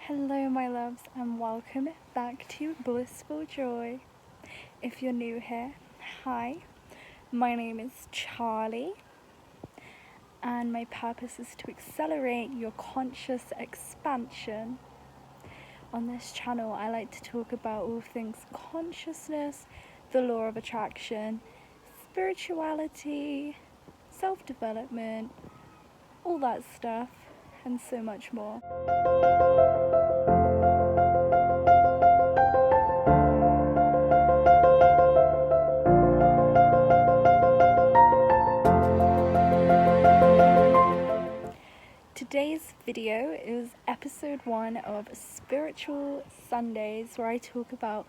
Hello my loves and welcome back to Blissful Joy. If you're new here, hi, my name is Charlie and my purpose is to accelerate your conscious expansion. On this channel I like to talk about all things consciousness, the law of attraction, spirituality, self-development, all that stuff and so much more. Today's video is episode 1 of Spiritual Sundays, where I talk about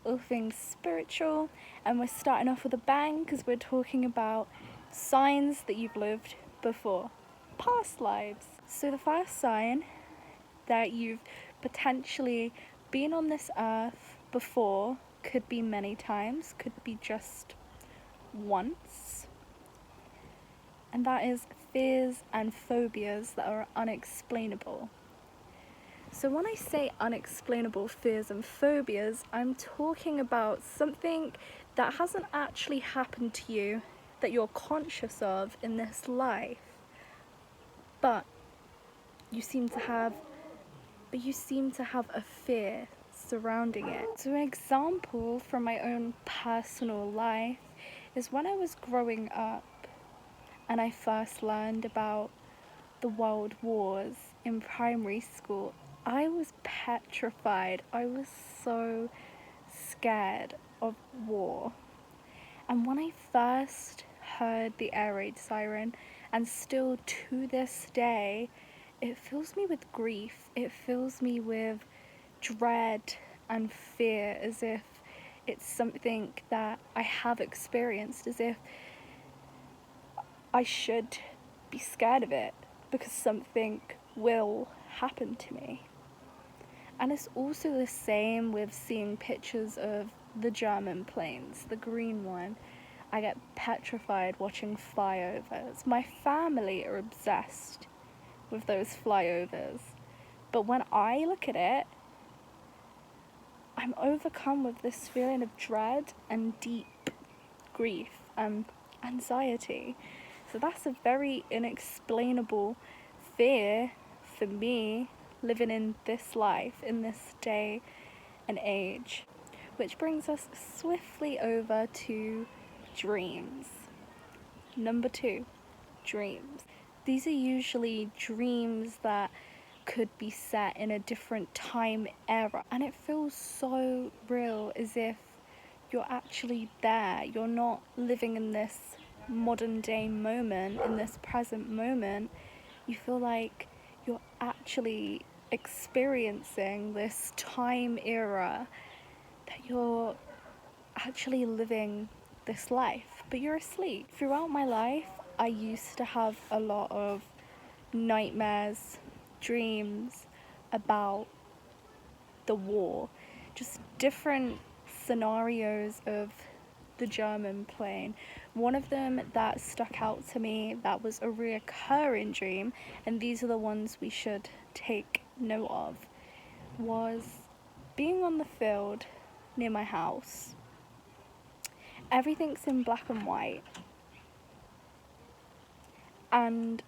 all things spiritual, and we're starting off with a bang because we're talking about signs that you've lived before, past lives. So the first sign that you've potentially been on this earth before, could be many times, could be just once, and that is fears and phobias that are unexplainable. So when I say unexplainable fears and phobias, I'm talking about something that hasn't actually happened to you, that you're conscious of in this life, but you seem to have a fear surrounding it. So an example from my own personal life is when I was growing up and I first learned about the world wars in primary school. I was petrified. I was so scared of war. And when I first heard the air raid siren, and still to this day, it fills me with grief. It fills me with dread and fear, as if it's something that I have experienced, as if I should be scared of it because something will happen to me. And it's also the same with seeing pictures of the German planes, the green one. I get petrified watching flyovers. My family are obsessed with those flyovers. But when I look at it, I'm overcome with this feeling of dread and deep grief and anxiety. So that's a very inexplainable fear for me living in this life, in this day and age. Which brings us swiftly over to dreams. Number 2, dreams. These are usually dreams that could be set in a different time era, and it feels so real, as if you're actually there. You're not living in this modern day moment, in this present moment. You feel like you're actually experiencing this time era, that you're actually living this life, but you're asleep. Throughout my life, I used to have a lot of nightmares, dreams about the war, just different scenarios of the German plane. One of them that stuck out to me, that was a reoccurring dream, and these are the ones we should take note of, was being on the field near my house. Everything's in black and white, and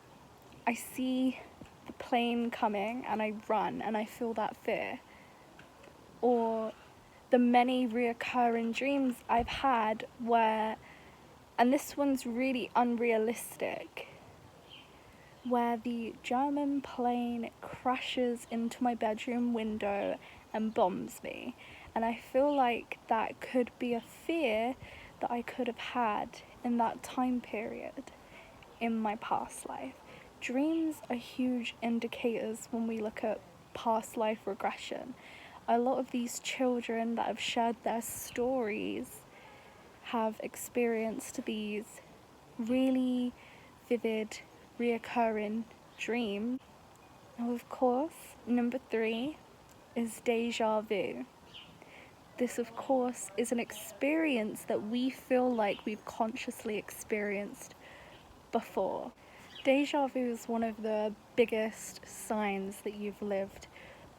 I see the plane coming and I run and I feel that fear. Or the many reoccurring dreams I've had where, and this one's really unrealistic, where the German plane crashes into my bedroom window and bombs me. And I feel like that could be a fear that I could have had in that time period in my past life. Dreams are huge indicators when we look at past life regression. A lot of these children that have shared their stories have experienced these really vivid, reoccurring dreams. Now, of course, number 3 is Deja Vu. This, of course, is an experience that we feel like we've consciously experienced before. Deja vu is one of the biggest signs that you've lived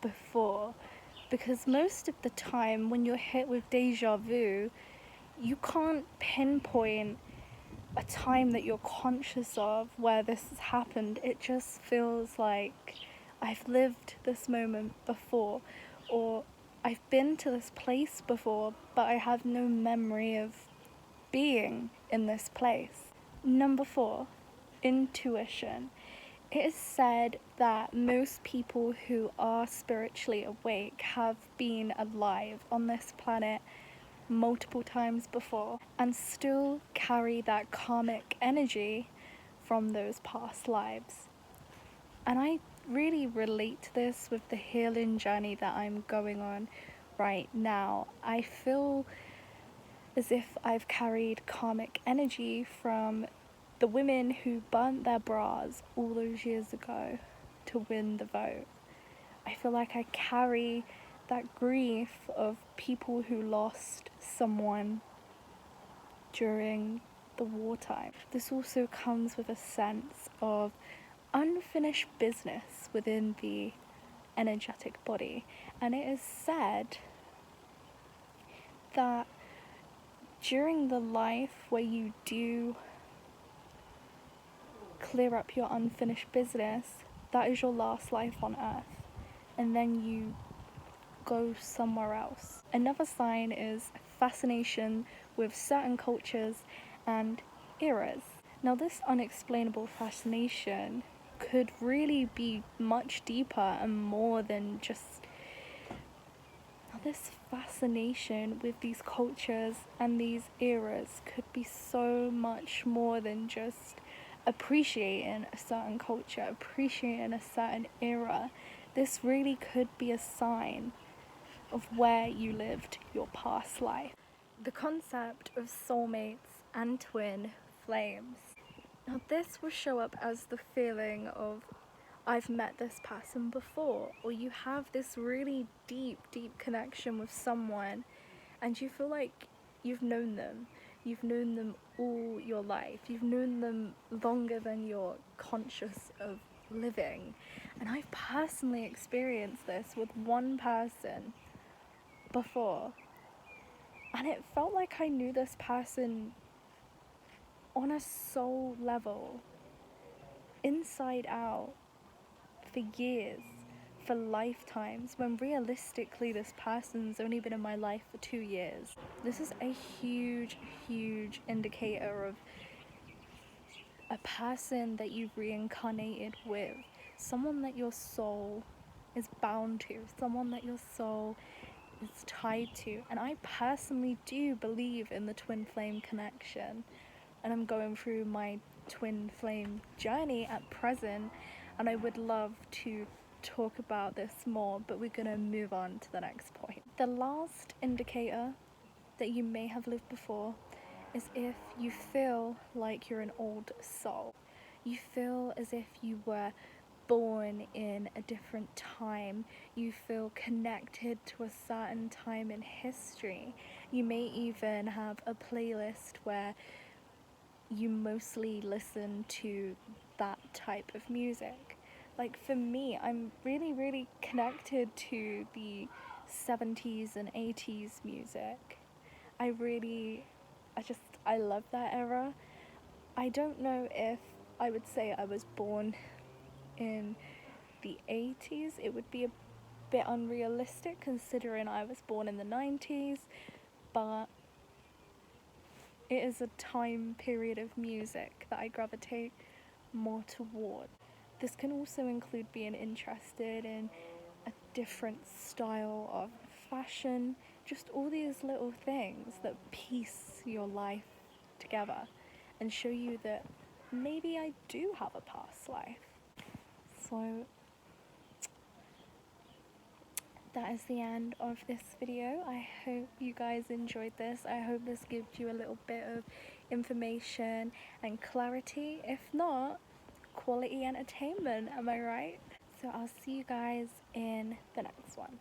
before, because most of the time when you're hit with deja vu, you can't pinpoint a time that you're conscious of where this has happened. It just feels like I've lived this moment before, or I've been to this place before, but I have no memory of being in this place. Number 4, intuition. It is said that most people who are spiritually awake have been alive on this planet multiple times before and still carry that karmic energy from those past lives. And I really relate to this with the healing journey that I'm going on right now. I feel as if I've carried karmic energy from the women who burnt their bras all those years ago to win the vote. I feel like I carry that grief of people who lost someone during the wartime. This also comes with a sense of unfinished business within the energetic body, and it is said that during the life where you do clear up your unfinished business, that is your last life on earth, and then you go somewhere else. Another sign is fascination with certain cultures and eras. Now, this unexplainable fascination could really be much deeper and more than just this fascination with these cultures and these eras could be so much more than just appreciating a certain culture, appreciating a certain era. This really could be a sign of where you lived your past life. The concept of soulmates and twin flames. Now, this will show up as the feeling of I've met this person before, or you have this really deep connection with someone and you feel like you've known them all your life, you've known them longer than you're conscious of living. And I've personally experienced this with one person before, and it felt like I knew this person on a soul level, inside out, for years, for lifetimes, when realistically this person's only been in my life for 2 years. This is a huge indicator of a person that you've reincarnated with, someone that your soul is bound to, someone that your soul is tied to. And I personally do believe in the twin flame connection, and I'm going through my twin flame journey at present, and I would love to talk about this more, but we're gonna move on to the next point. The last indicator that you may have lived before is if you feel like you're an old soul. You feel as if you were born in a different time. You feel connected to a certain time in history. You may even have a playlist where you mostly listen to that type of music. Like for me, I'm really connected to the 70s and 80s music. I love that era. I don't know if I would say I was born in the 80s. It would be a bit unrealistic considering I was born in the 90s, but it is a time period of music that I gravitate more toward. This can also include being interested in a different style of fashion, just all these little things that piece your life together and show you that maybe I do have a past life. So that is the end of this video. I hope you guys enjoyed this. I hope this gives you a little bit of information and clarity. If not, quality entertainment, am I right? So I'll see you guys in the next one.